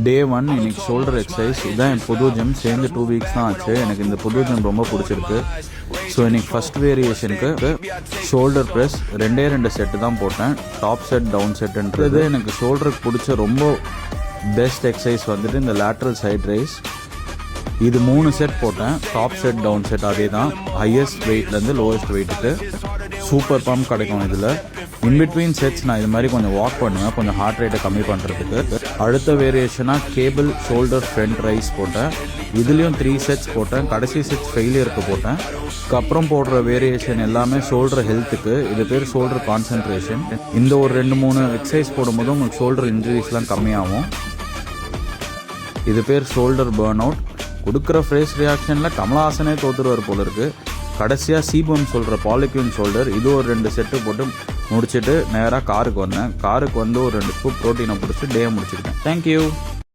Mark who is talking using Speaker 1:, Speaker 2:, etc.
Speaker 1: டே 1 இன்னைக்கு shoulder exercise. இதான் என் புது ஜிம். சேர்ந்து 2 வீக்ஸ் தான் ஆச்சு. எனக்கு இந்த புது ஜிம் ரொம்ப பிடிச்சிருக்கு. ஸோ இன்னைக்கு ஃபஸ்ட் வேரியேஷனுக்கு ஷோல்டர் ப்ரெஸ் 2 செட்டு தான் போட்டேன். டாப் செட் டவுன் செட்டுன்றது எனக்கு ஷோல்டருக்கு பிடிச்ச ரொம்ப பெஸ்ட் எக்ஸசைஸ் வந்துட்டு இந்த லேட்ரல் சைட் ரைஸ். இது 3 செட் போட்டேன். டாப் செட் டவுன் செட் அதே தான். ஹையஸ்ட் வெயிட்லேருந்து லோவஸ்ட் வெயிட்டுக்கு சூப்பர் பம்ப் கிடைக்கும். இதில் இன்பிட்வீன் செட்ஸ் நான் இது மாதிரி கொஞ்சம் வாக் பண்ணுவேன், கொஞ்சம் ஹார்ட் ரேட்டை கம்மி பண்ணுறதுக்கு. அடுத்த வேரியேஷனாக கேபிள் ஷோல்டர் ஃப்ரண்ட் ரைஸ் போட்டேன். இதுலேயும் 3 செட்ஸ் போட்டேன். கடைசி செட்ஸ் ஃபெயிலியருக்கு போட்டேன். அப்புறம் போடுற வேரியேஷன் எல்லாமே ஷோல்டர் ஹெல்த்துக்கு. இது பேர் ஷோல்டர் கான்சன்ட்ரேஷன். இந்த ஒரு 2-3 எக்ஸசைஸ் போடும்போது உங்களுக்கு ஷோல்டர் இன்ஜுரிஸ்லாம் கம்மியாகும். இது பேர் ஷோல்டர் பேர்ன் அவுட். கொடுக்குற ஃபேஸ் ரியாக்ஷனில் கமலஹாசனே தோத்துருவார் போல இருக்குது. கடைசியாக சீபம் சொல்கிற பாலிக்யூன் ஷோல்டர் இது ஒரு 2 செட்டு போட்டு முடிச்சுட்டு நேராக காருக்கு வந்தேன். காருக்கு வந்து ஒரு 2 ஸ்கூப் ப்ரோட்டீனை பிடிச்சி டே முடிச்சுக்கிட்டேன். தேங்க்யூ.